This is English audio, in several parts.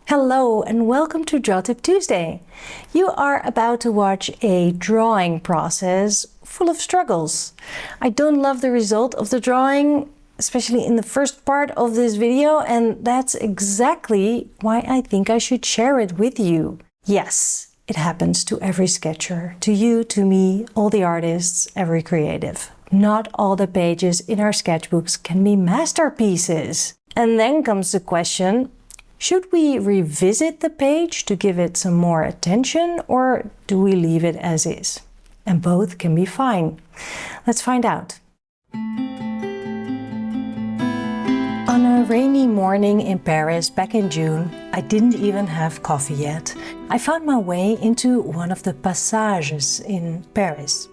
Hello and welcome to Draw Tip Tuesday. You are about to watch a drawing process full of struggles. I don't love the result of the drawing, especially in the first part of this video, and that's exactly why I think I should share it with you. Yes, it happens to every sketcher, to you, to me, all the artists, every creative. Not all the pages in our sketchbooks can be masterpieces. And then comes the question, should we revisit the page to give it some more attention, or do we leave it as is? And both can be fine. Let's find out. On a rainy morning in Paris back in June, I didn't even have coffee yet. I found my way into one of the passages in Paris.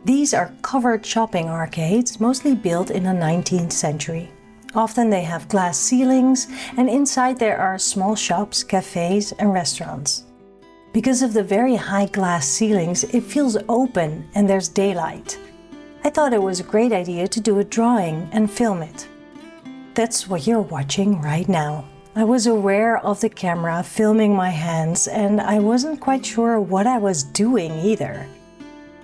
These are covered shopping arcades, mostly built in the 19th century. Often they have glass ceilings, and inside there are small shops, cafes and restaurants. Because of the very high glass ceilings, it feels open and there's daylight. I thought it was a great idea to do a drawing and film it. That's what you're watching right now. I was aware of the camera filming my hands, and I wasn't quite sure what I was doing either.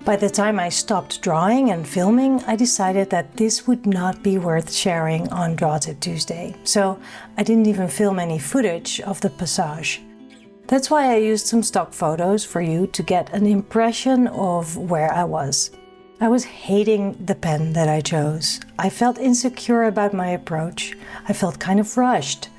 By the time I stopped drawing and filming, I decided that this would not be worth sharing on Draw Tip Tuesday, so I didn't even film any footage of the passage. That's why I used some stock photos for you to get an impression of where I was. I was hating the pen that I chose. I felt insecure about my approach. I felt kind of rushed.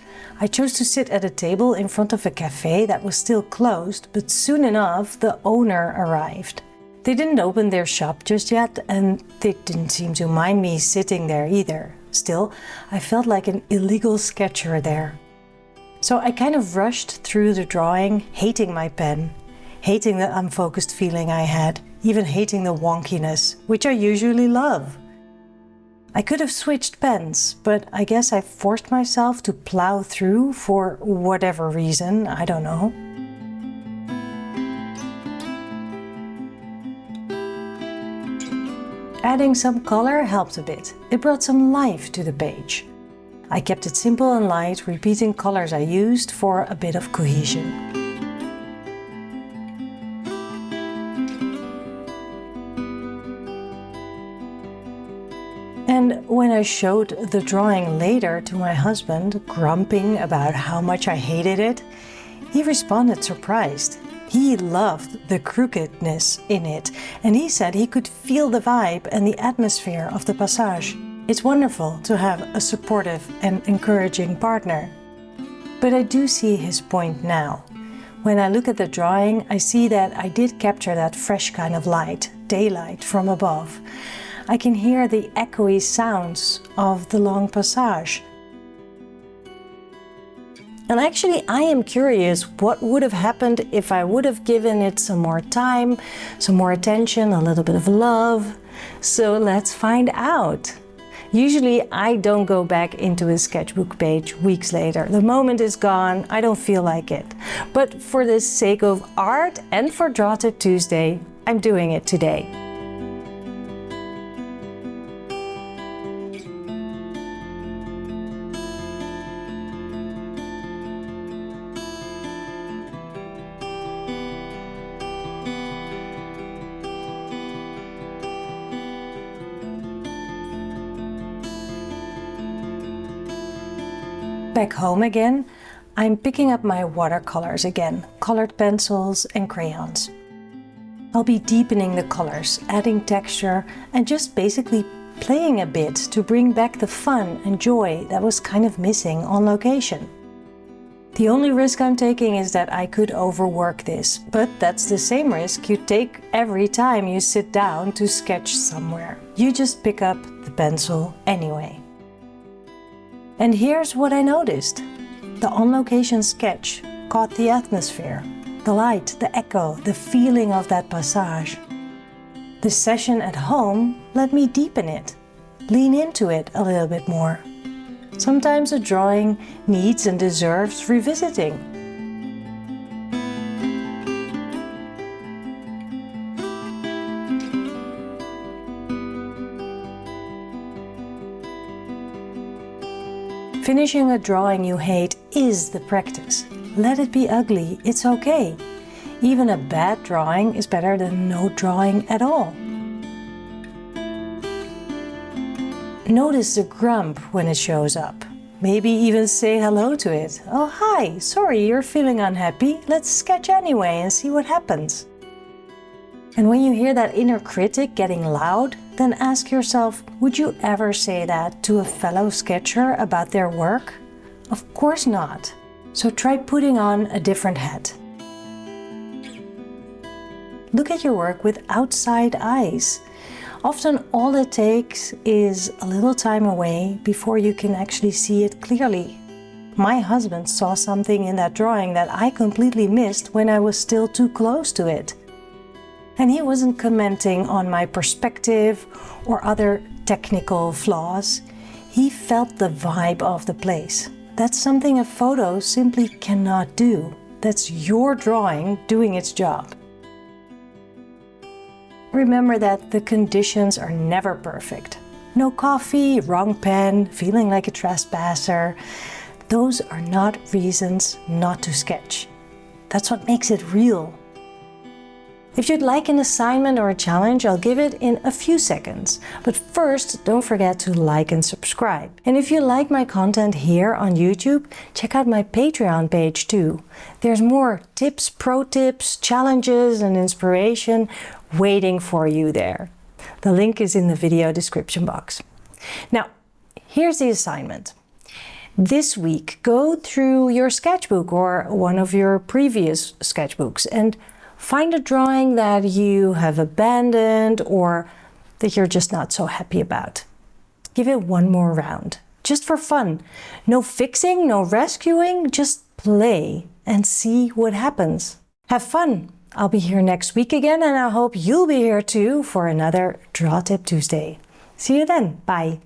I chose to sit at a table in front of a cafe that was still closed, but soon enough the owner arrived. They didn't open their shop just yet, and they didn't seem to mind me sitting there either. Still, I felt like an illegal sketcher there. So I kind of rushed through the drawing, hating my pen, hating the unfocused feeling I had, even hating the wonkiness, which I usually love. I could have switched pens, but I guess I forced myself to plow through for whatever reason, I don't know. Adding some color helped a bit. It brought some life to the page. I kept it simple and light, repeating colors I used for a bit of cohesion. And when I showed the drawing later to my husband, grumping about how much I hated it, he responded surprised. He loved the crookedness in it, and he said he could feel the vibe and the atmosphere of the passage. It's wonderful to have a supportive and encouraging partner. But I do see his point now. When I look at the drawing, I see that I did capture that fresh kind of light, daylight from above. I can hear the echoey sounds of the long passage. And actually, I am curious what would have happened if I would have given it some more time, some more attention, a little bit of love. So let's find out. Usually, I don't go back into a sketchbook page weeks later. The moment is gone, I don't feel like it. But for the sake of art and for Draw Tip Tuesday, I'm doing it today. Back home again, I'm picking up my watercolors again, colored pencils and crayons. I'll be deepening the colors, adding texture, and just basically playing a bit to bring back the fun and joy that was kind of missing on location. The only risk I'm taking is that I could overwork this, but that's the same risk you take every time you sit down to sketch somewhere. You just pick up the pencil anyway. And here's what I noticed. The on-location sketch caught the atmosphere, the light, the echo, the feeling of that passage. The session at home let me deepen it, lean into it a little bit more. Sometimes a drawing needs and deserves revisiting. Finishing a drawing you hate is the practice. Let it be ugly, it's okay. Even a bad drawing is better than no drawing at all. Notice the grump when it shows up. Maybe even say hello to it. Oh hi, sorry you're feeling unhappy, let's sketch anyway and see what happens. And when you hear that inner critic getting loud, then ask yourself, would you ever say that to a fellow sketcher about their work? Of course not. So try putting on a different hat. Look at your work with outside eyes. Often all it takes is a little time away before you can actually see it clearly. My husband saw something in that drawing that I completely missed when I was still too close to it. And he wasn't commenting on my perspective or other technical flaws. He felt the vibe of the place. That's something a photo simply cannot do. That's your drawing doing its job. Remember that the conditions are never perfect. No coffee, wrong pen, feeling like a trespasser. Those are not reasons not to sketch. That's what makes it real. If you'd like an assignment or a challenge, I'll give it in a few seconds. But first, don't forget to like and subscribe. And if you like my content here on YouTube, check out my Patreon page too. There's more tips, pro tips, challenges and inspiration waiting for you there. The link is in the video description box. Now, here's the assignment. This week, go through your sketchbook or one of your previous sketchbooks and find a drawing that you have abandoned or that you're just not so happy about. Give it one more round, just for fun. No fixing, no rescuing, just play and see what happens. Have fun. I'll be here next week again, and I hope you'll be here too for another Draw Tip Tuesday. See you then. Bye.